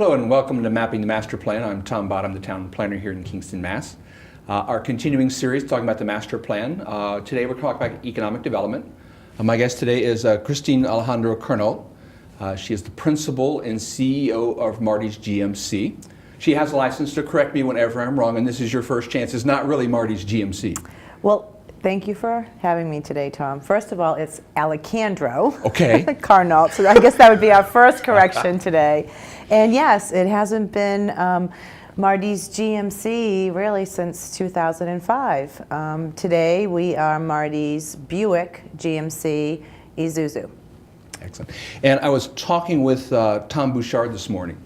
Hello and welcome to Mapping the Master Plan. I'm Tom Bott, I'm the town planner here in Kingston, Mass. Our continuing series talking about the master plan. Today we're talking about economic development. My guest today is Christine Alicandro Karnolt. She is the principal and CEO of Marty's GMC. She has a license to correct me whenever I'm wrong, and this is your first chance. It's not really Marty's GMC. Well, thank you for having me today, Tom. First of all, it's Alicandro. Okay. Karnolt. So I guess that would be our first correction today. And yes, it hasn't been Marty's GMC really since 2005. Today we are Marty's Buick GMC Isuzu. Excellent. And I was talking with Tom Bouchard this morning,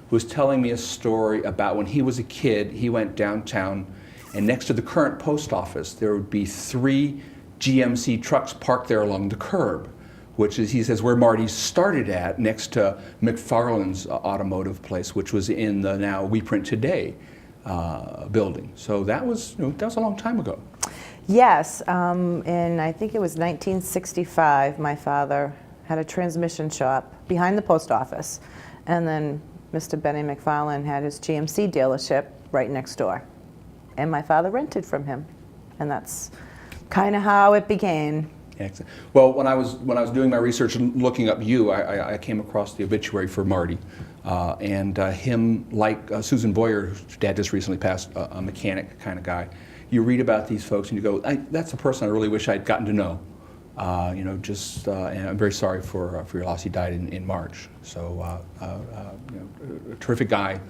who was telling me a story about when he was a kid, he went downtown, and next to the current post office, there would be 3 GMC trucks parked there along the curb, which is, he says, where Marty started at, next to McFarland's automotive place, which was in the now We Print Today building. So that was a long time ago. Yes, and I think it was 1965, my father had a transmission shop behind the post office, and then Mr. Benny McFarland had his GMC dealership right next door. And my father rented from him, and that's kind of how it began. Excellent. Well, when I was doing my research and looking up you, I came across the obituary for Marty, and him, like Susan Boyer, whose dad just recently passed, a mechanic kind of guy. You read about these folks and you go, that's a person I really wish I'd gotten to know. And I'm very sorry for your loss. He died in March. So, a terrific guy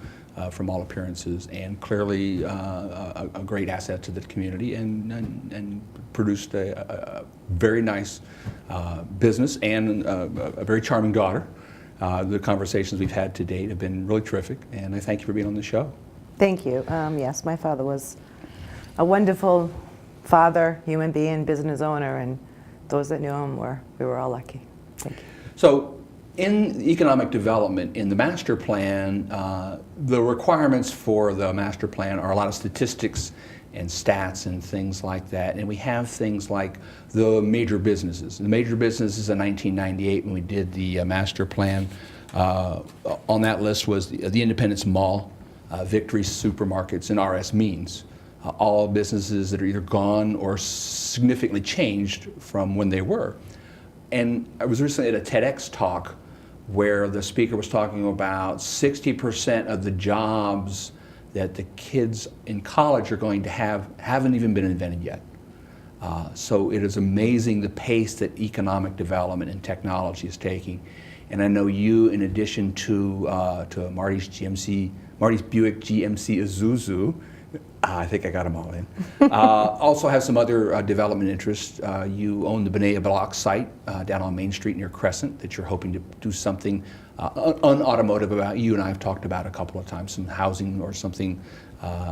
from all appearances, and clearly a great asset to the community, and produced a very nice business and a very charming daughter. The conversations we've had to date have been really terrific, and I thank you for being on the show. Thank you. Yes, my father was a wonderful father, human being, business owner, and those that knew him we were all lucky. Thank you. So, in economic development, in the master plan, the requirements for the master plan are a lot of statistics and stats and things like that. And we have things like the major businesses. The major businesses in 1998, when we did the master plan, on that list was the Independence Mall, Victory Supermarkets, and RS Means. All businesses that are either gone or significantly changed from when they were. And I was recently at a TEDx talk where the speaker was talking about 60% of the jobs that the kids in college are going to have haven't even been invented yet. So it is amazing the pace that economic development and technology is taking. And I know you, in addition to Marty's Buick GMC Isuzu, I think I got them all in. Also have some other development interests. You own the Benea Block site down on Main Street near Crescent that you're hoping to do something unautomotive about. You and I have talked about a couple of times, some housing or something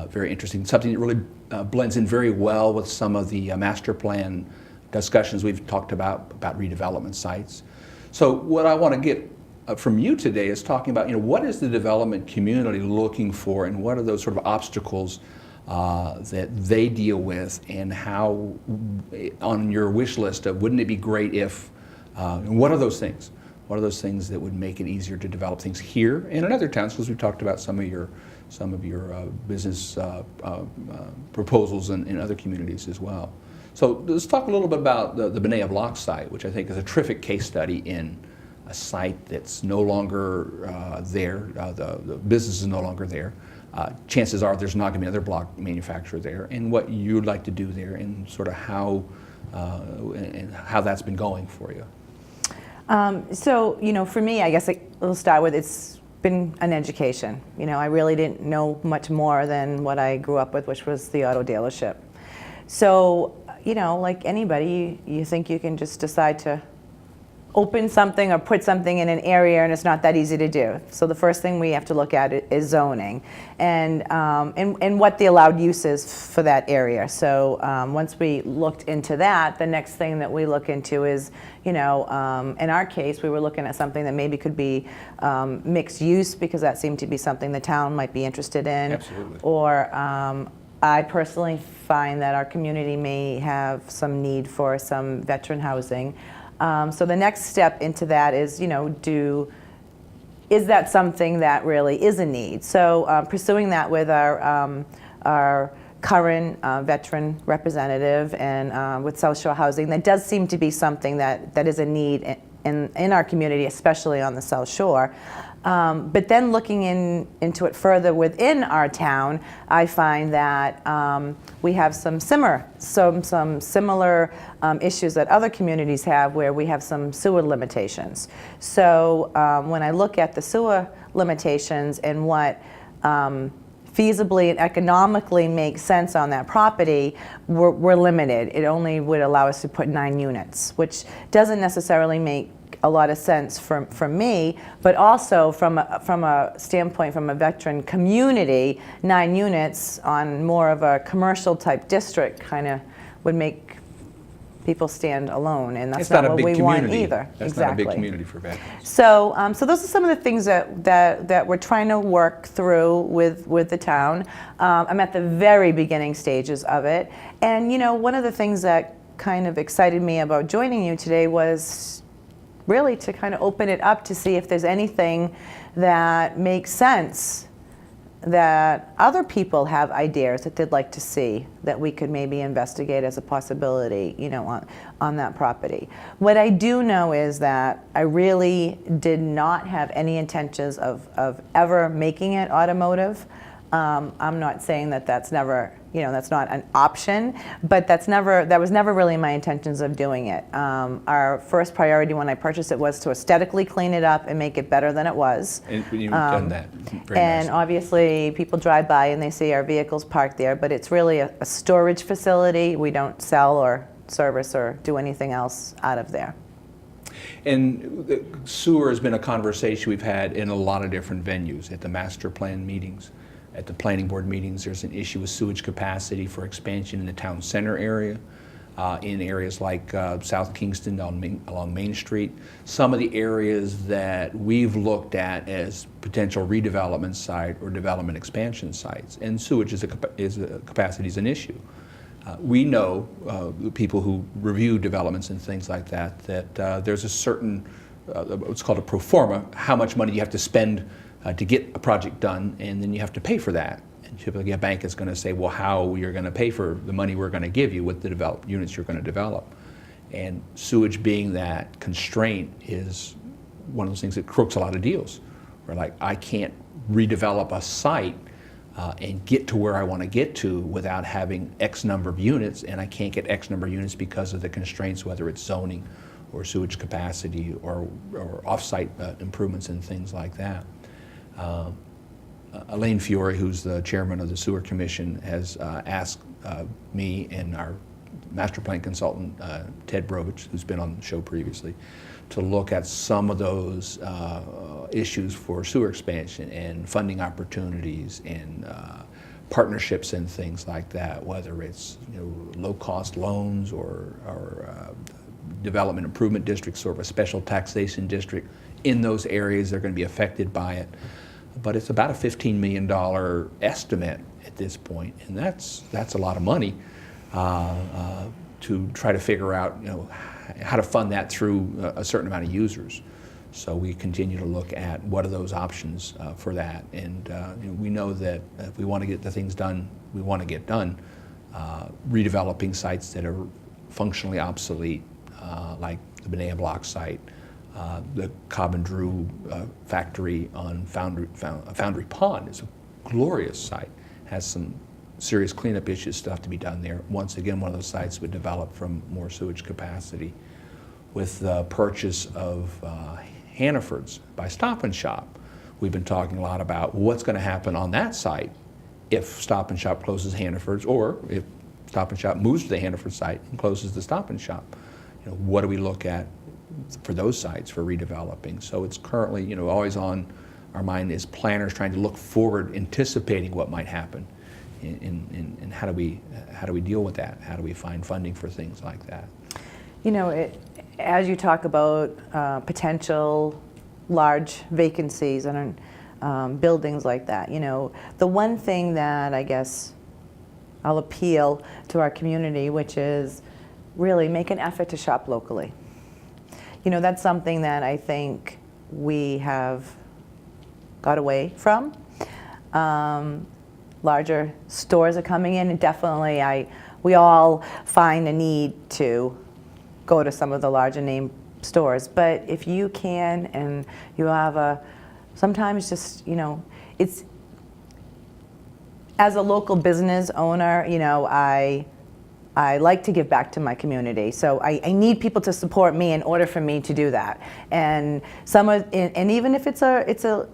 very interesting, something that really blends in very well with some of the master plan discussions we've talked about redevelopment sites. So what I want to get from you today is talking about, what is the development community looking for, and what are those sort of obstacles that they deal with, and how, on your wish list of wouldn't it be great if, what are those things? What are those things that would make it easier to develop things here and in other towns? Because we've talked about some of your business proposals in other communities as well. So let's talk a little bit about the Benea Block site, which I think is a terrific case study in a site that's no longer there. The business is no longer there. Chances are there's not going to be another block manufacturer there, and what you'd like to do there, and sort of how that's been going for you. So, for me, I guess we'll start with it's been an education. I really didn't know much more than what I grew up with, which was the auto dealership. So, like anybody, you think you can just decide to open something or put something in an area, and it's not that easy to do. So the first thing we have to look at is zoning and what the allowed use is for that area. So once we looked into that, the next thing that we look into is, in our case, we were looking at something that maybe could be mixed use, because that seemed to be something the town might be interested in. Absolutely. Or I personally find that our community may have some need for some veteran housing. So the next step into that is, is that something that really is a need? So pursuing that with our current veteran representative and with South Shore Housing, that does seem to be something that is a need in our community, especially on the South Shore. But then looking into it further within our town, I find that we have some similar issues that other communities have, where we have some sewer limitations. So when I look at the sewer limitations and what feasibly and economically makes sense on that property, we're limited. It only would allow us to put 9 units, which doesn't necessarily make a lot of sense from me, but also from a standpoint from a veteran community, 9 units on more of a commercial type district kind of would make people stand alone, and that's not what we want either. That's exactly. not a big community for veterans. So, so those are some of the things that we're trying to work through with the town. I'm at the very beginning stages of it, and you know, one of the things that kind of excited me about joining you today was really to kind of open it up to see if there's anything that makes sense, that other people have ideas that they'd like to see that we could maybe investigate as a possibility, you know, on that property. What I do know is that I really did not have any intentions of ever making it automotive. I'm not saying that that's never, you know, that's not an option, but that was never really my intentions of doing it. Our first priority when I purchased it was to aesthetically clean it up and make it better than it was. And you've done that very And nicely. Obviously people drive by and they see our vehicles parked there, but it's really a storage facility. We don't sell or service or do anything else out of there. And the sewer has been a conversation we've had in a lot of different venues, at the master plan meetings, at the planning board meetings. There's an issue with sewage capacity for expansion in the town center area, in areas like South Kingston along Main Street. Some of the areas that we've looked at as potential redevelopment site or development expansion sites, and sewage capacity is an issue. We know, people who review developments and things like that, that there's a certain, what's called a pro forma, how much money you have to spend to get a project done, and then you have to pay for that. And typically a bank is going to say, well, how you're going to pay for the money we're going to give you with the developed units you're going to develop. And sewage being that constraint is one of those things that crooks a lot of deals. Where like, I can't redevelop a site and get to where I want to get to without having X number of units, and I can't get X number of units because of the constraints, whether it's zoning or sewage capacity or off-site improvements and things like that. Elaine Fiore, who's the chairman of the Sewer Commission, has asked me and our master plan consultant, Ted Brovich, who's been on the show previously, to look at some of those issues for sewer expansion and funding opportunities and partnerships and things like that, whether it's, you know, low-cost loans or development improvement districts, sort of a special taxation district in those areas that are going to be affected by it. But it's about a $15 million estimate at this point, and that's a lot of money to try to figure out, you know, how to fund that through a certain amount of users. So we continue to look at what are those options for that, and you know, we know that if we want to get the things done we want to get done, redeveloping sites that are functionally obsolete, like the Benea Block site, the Cobb and Drew factory on Foundry Pond is a glorious site, has some serious cleanup issues, stuff to be done there. Once again, one of those sites would develop from more sewage capacity. With the purchase of Hannaford's by Stop and Shop, we've been talking a lot about what's going to happen on that site if Stop and Shop closes Hannaford's, or if Stop and Shop moves to the Hannaford site and closes the Stop and Shop. You know, what do we look at for those sites for redeveloping? So it's currently, you know, always on our mind as planners, trying to look forward, anticipating what might happen, and how do we deal with that? How do we find funding for things like that? You know, as you talk about potential large vacancies and buildings like that, you know, the one thing that I guess I'll appeal to our community, which is really make an effort to shop locally. You know, that's something that I think we have got away from. Larger stores are coming in, and definitely we all find a need to go to some of the larger name stores. But if you can, and you have sometimes just, it's, as a local business owner, I like to give back to my community. So I need people to support me in order for me to do that. And and even if it's a,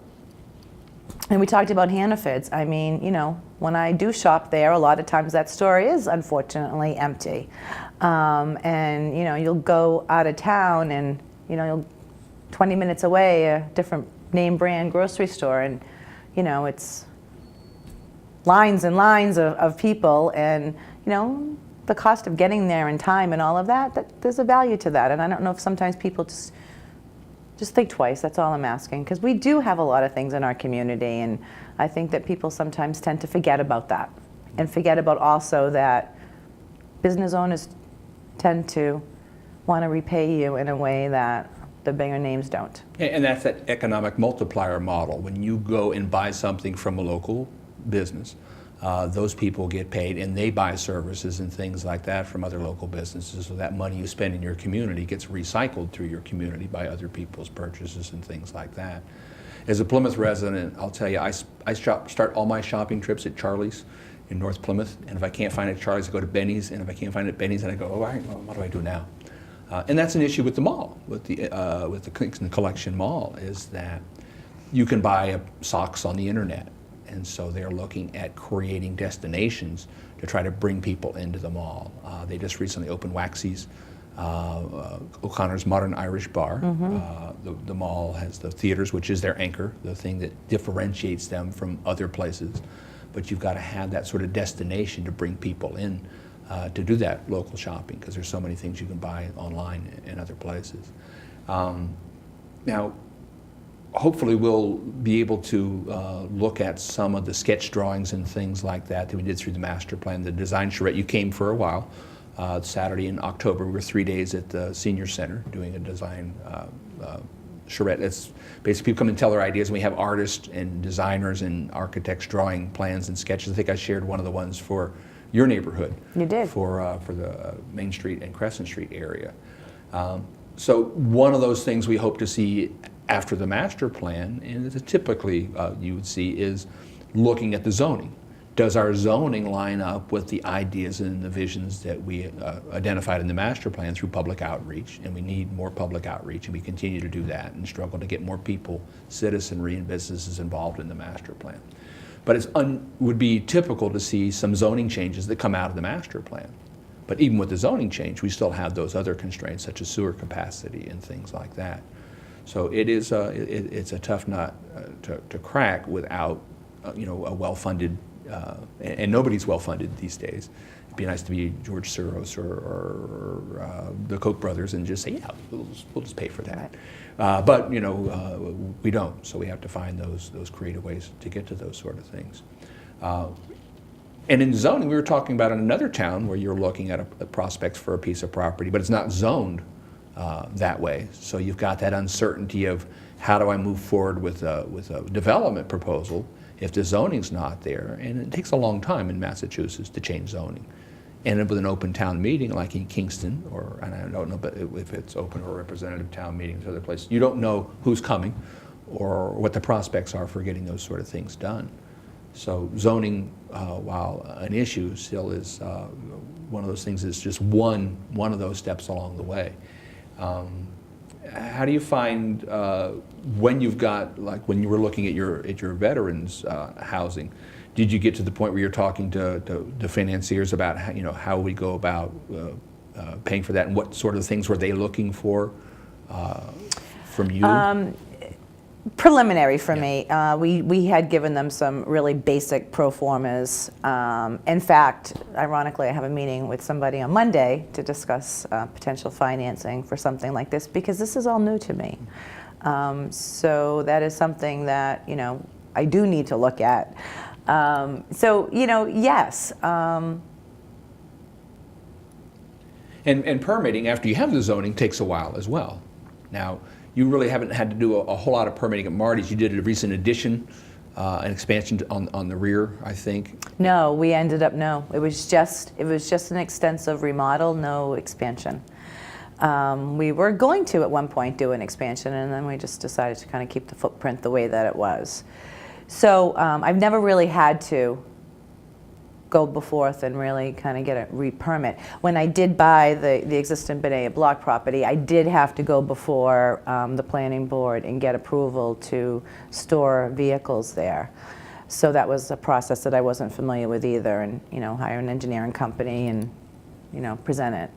and we talked about Hannaford's, I mean, when I do shop there, a lot of times that store is unfortunately empty. And, you'll go out of town and, you'll 20 minutes away, a different name brand grocery store, and, it's lines and lines of people, and, the cost of getting there in time and all of that, there's a value to that. And I don't know if sometimes people just think twice. That's all I'm asking, because we do have a lot of things in our community, and I think that people sometimes tend to forget about that, and forget about also that business owners tend to want to repay you in a way that the bigger names don't. And that's that economic multiplier model. When you go and buy something from a local business, those people get paid, and they buy services and things like that from other local businesses, so that money you spend in your community gets recycled through your community by other people's purchases and things like that. As a Plymouth resident, I'll tell you, I start all my shopping trips at Charlie's in North Plymouth, and if I can't find it at Charlie's, I go to Benny's, and if I can't find it at Benny's, then I go, all right, well, what do I do now? And that's an issue with the mall, with the Kingston Collection Mall, is that you can buy socks on the internet. And so they're looking at creating destinations to try to bring people into the mall. They just recently opened Waxy's, O'Connor's Modern Irish Bar. The mall has the theaters, which is their anchor, the thing that differentiates them from other places. But you've got to have that sort of destination to bring people in to do that local shopping, because there's so many things you can buy online in other places. Now, hopefully we'll be able to look at some of the sketch drawings and things like that we did through the master plan. The design charrette, you came for a while. Saturday in October, we were 3 days at the senior center doing a design charrette. It's basically people come and tell their ideas, and we have artists and designers and architects drawing plans and sketches. I think I shared one of the ones for your neighborhood. You did. For the Main Street and Crescent Street area. So one of those things we hope to see after the master plan, and typically you would see, is looking at the zoning. Does our zoning line up with the ideas and the visions that we identified in the master plan through public outreach? And we need more public outreach, and we continue to do that and struggle to get more people, citizenry, and businesses involved in the master plan. But it would be typical to see some zoning changes that come out of the master plan. But even with the zoning change, we still have those other constraints, such as sewer capacity and things like that. So it is it's a tough nut to crack without a well-funded, and nobody's well-funded these days. It'd be nice to be George Soros or the Koch brothers and just say, yeah, we'll just pay for that. But we don't, so we have to find those creative ways to get to those sort of things. And in zoning, we were talking about in another town where you're looking at a prospect for a piece of property, but it's not zoned that way. So you've got that uncertainty of how do I move forward with a development proposal if the zoning's not there. And it takes a long time in Massachusetts to change zoning. And with an open town meeting like in Kingston, and I don't know if it's open or representative town meetings other places, you don't know who's coming or what the prospects are for getting those sort of things done. So zoning, while an issue, still is one of those things that's just one of those steps along the way. How do you find when you've got, like when you were looking at your veterans housing, did you get to the point where you're talking to financiers about how we go about paying for that, and what sort of things were they looking for from you? Preliminary for me. We had given them some really basic pro formas. In fact, ironically, I have a meeting with somebody on Monday to discuss potential financing for something like this, because this is all new to me. So that is something that I do need to look at. Yes. And permitting after you have the zoning takes a while as well. Now, you really haven't had to do a whole lot of permitting at Marty's. You did a recent addition, an expansion on the rear, I think. No, we ended up, no. It was just an extensive remodel, no expansion. We were going to at one point do an expansion, and then we just decided to kind of keep the footprint the way that it was. So I've never really had to go before and really kind of get a re-permit. When I did buy the existing Benea block property, I did have to go before the planning board and get approval to store vehicles there. So that was a process that I wasn't familiar with either, and hire an engineering company and present it.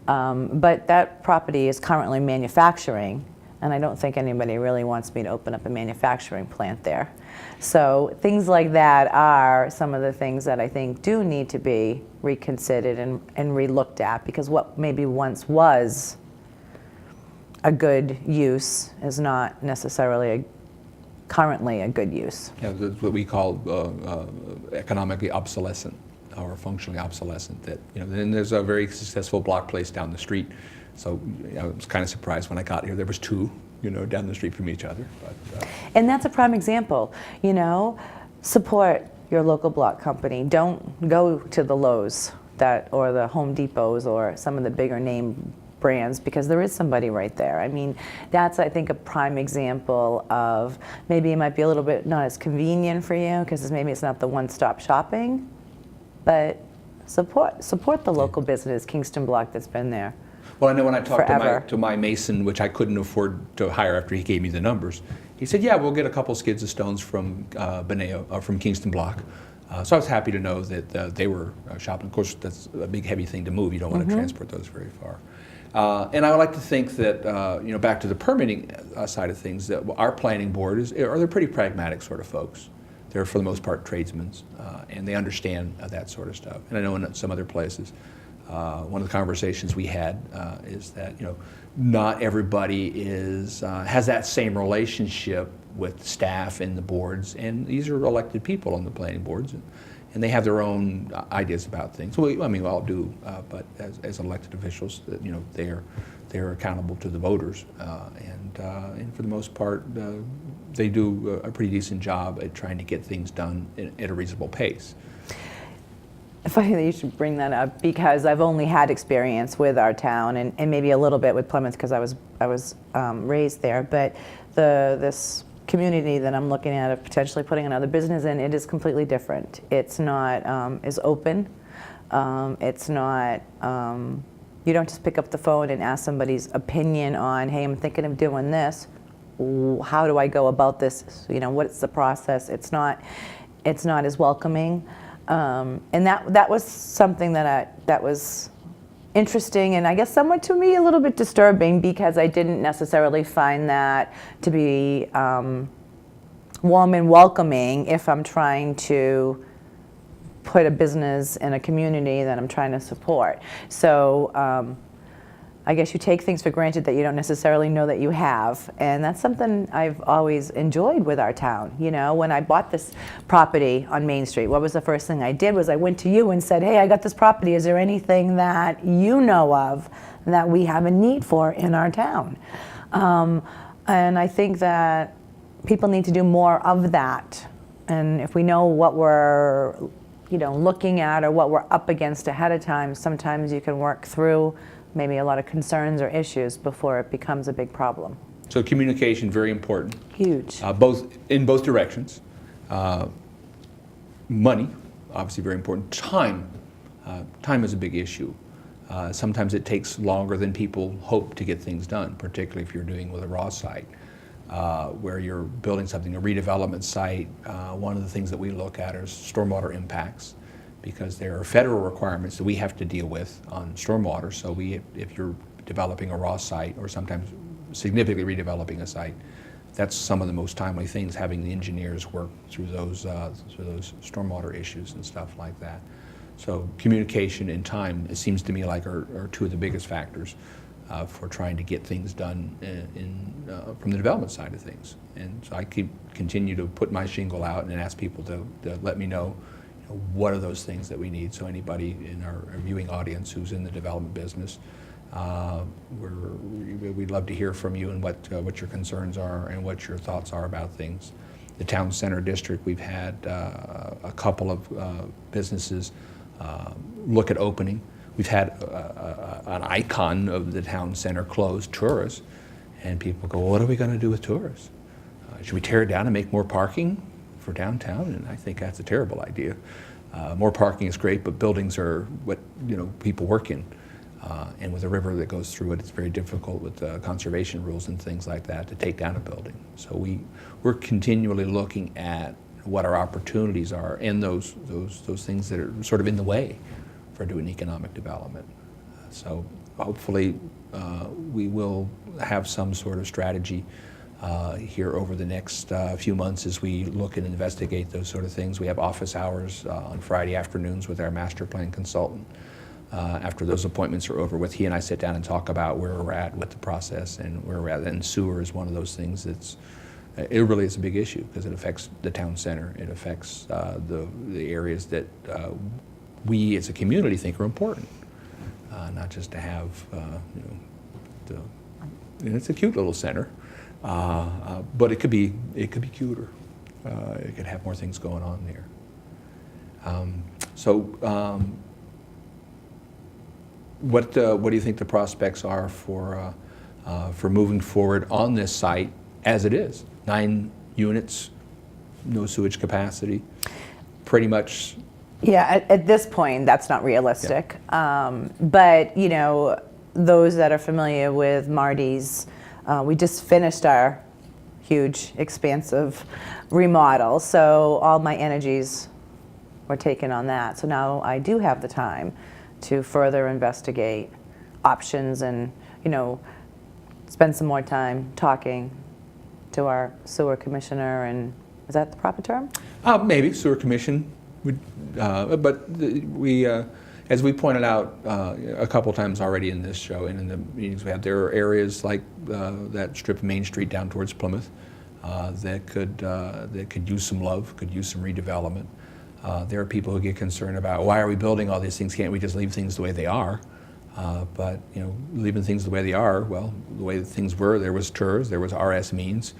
But that property is currently manufacturing, and I don't think anybody really wants me to open up a manufacturing plant there. So things like that are some of the things that I think do need to be reconsidered and re-looked at, because what maybe once was a good use is not necessarily currently a good use. Yeah, that's what we call economically obsolescent or functionally obsolescent. That and there's a very successful block place down the street. So I was kind of surprised when I got here. There was two, down the street from each other. But, and that's a prime example. Support your local block company. Don't go to the Lowe's or the Home Depots or some of the bigger name brands, because there is somebody right there. I mean, that's, I think, a prime example of maybe it might be a little bit not as convenient for you, because maybe it's not the one-stop shopping, but support the local business, Kingston block, that's been there. Well, I know when I talked forever. to my mason, which I couldn't afford to hire after he gave me the numbers, he said, yeah, we'll get a couple skids of stones from from Kingston block. So I was happy to know that they were shopping. Of course, that's a big, heavy thing to move. You don't want to transport those very far. And I would like to think that, back to the permitting side of things, that our planning board they're pretty pragmatic sort of folks. They're, for the most part, tradesmen, and they understand that sort of stuff. And I know in some other places, one of the conversations we had is that not everybody has that same relationship with staff and the boards, and these are elected people on the planning boards, and they have their own ideas about things. Well, we all do, but as elected officials, they're accountable to the voters, and for the most part, they do a pretty decent job at trying to get things done at a reasonable pace. Funny that you should bring that up, because I've only had experience with our town and maybe a little bit with Plymouth, because I was raised there. But this community that I'm looking at of potentially putting another business in, it is completely different. It's not as open. It's not. You don't just pick up the phone and ask somebody's opinion on, hey, I'm thinking of doing this. How do I go about this? What's the process? It's not as welcoming. And that was something that was interesting, and I guess somewhat to me a little bit disturbing, because I didn't necessarily find that to be warm and welcoming if I'm trying to put a business in a community that I'm trying to support. So I guess you take things for granted that you don't necessarily know that you have, and that's something I've always enjoyed with our town. When I bought this property on Main Street, what was the first thing I did was I went to you and said, hey, I got this property. Is there anything that you know of that we have a need for in our town? And I think that people need to do more of that. And if we know what we're looking at or what we're up against ahead of time, sometimes you can work through maybe a lot of concerns or issues before it becomes a big problem. So communication, very important. Huge. In both directions. Money, obviously very important. Time is a big issue. Sometimes it takes longer than people hope to get things done, particularly if you're doing with a raw site, where you're building something, a redevelopment site. One of the things that we look at is stormwater impacts, because there are federal requirements that we have to deal with on stormwater. So if you're developing a raw site, or sometimes significantly redeveloping a site, that's some of the most timely things, having the engineers work through those stormwater issues and stuff like that. So communication and time, it seems to me like are two of the biggest factors for trying to get things done from the development side of things. And so I continue to put my shingle out and ask people to let me know what are those things that we need. So anybody in our viewing audience who's in the development business, We'd love to hear from you and what your concerns are and what your thoughts are about things. The town center district, we've had a couple of businesses look at opening. We've had an icon of the town center closed, tourists, and people go, well, what are we going to do with tourists? Should we tear it down and make more parking for downtown? And I think that's a terrible idea. More parking is great, but buildings are what people work in. And with a river that goes through it, it's very difficult with conservation rules and things like that to take down a building. So we're continually looking at what our opportunities are and those things that are sort of in the way for doing economic development. So hopefully we will have some sort of strategy here over the next few months as we look and investigate those sort of things. We have office hours on Friday afternoons with our master plan consultant. After those appointments are over with, he and I sit down and talk about where we're at with the process and where we're at. And sewer is one of those things it really is a big issue because it affects the town center. It affects the areas that we as a community think are important, not just to have, it's a cute little center, but it could be cuter. It could have more things going on there. What do you think the prospects are for moving forward on this site as it is? 9 units, no sewage capacity, pretty much. Yeah, at this point, that's not realistic. Yeah. But those that are familiar with Marty's, we just finished our huge, expansive remodel, so all my energies were taken on that. So now I do have the time to further investigate options and, spend some more time talking to our sewer commissioner. And is that the proper term? Maybe sewer commission would, but we, as we pointed out a couple times already in this show and in the meetings we had, there are areas like that strip of Main Street down towards Plymouth that could use some love, could use some redevelopment. There are people who get concerned about why are we building all these things? Can't we just leave things the way they are? But leaving things the way they are, well, the way things were, there was TERS, there was RS means.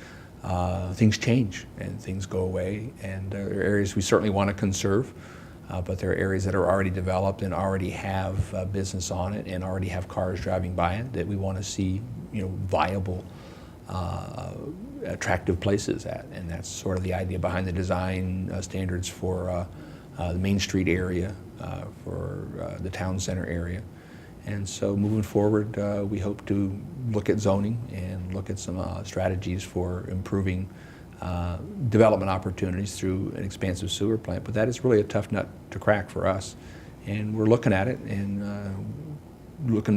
Things change and things go away, and there are areas we certainly want to conserve, but there are areas that are already developed and already have business on it and already have cars driving by it that we want to see, viable, attractive places at, and that's sort of the idea behind the design standards for the Main Street area, for the town center area. And so moving forward, we hope to look at zoning and look at some strategies for improving development opportunities through an expansive sewer plant. But that is really a tough nut to crack for us. And we're looking at it and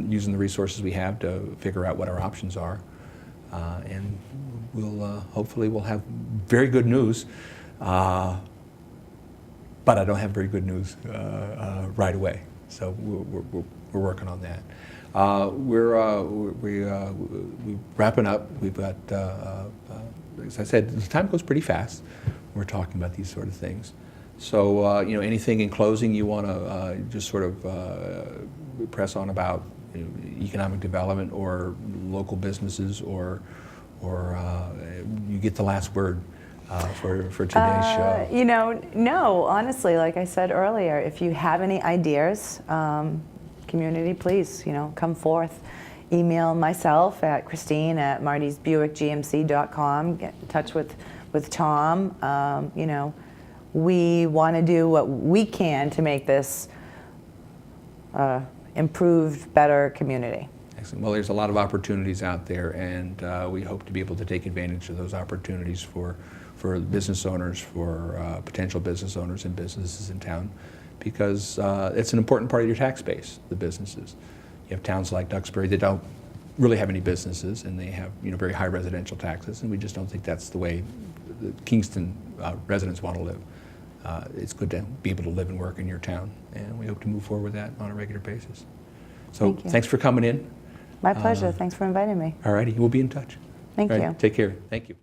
using the resources we have to figure out what our options are. And hopefully we'll have very good news. But I don't have very good news right away. So we're working on that. We're wrapping up. We've got, as I said, the time goes pretty fast. We're talking about these sort of things. So anything in closing you want to just sort of press on about economic development or local businesses, or you get the last word for today's show? No, honestly, like I said earlier, if you have any ideas, community, please, come forth. Email myself at Christine@martysbuickgmc.com. Get in touch with Tom. We want to do what we can to make this improved, better community. Excellent. Well, there's a lot of opportunities out there, and we hope to be able to take advantage of those opportunities for business owners, for potential business owners and businesses in town, because it's an important part of your tax base, the businesses. You have towns like Duxbury that don't really have any businesses, and they have very high residential taxes, and we just don't think that's the way the Kingston residents want to live. It's good to be able to live and work in your town, and we hope to move forward with that on a regular basis. So thanks for coming in. My pleasure. Thanks for inviting me. All righty, we'll be in touch. Thank you. Take care. Thank you.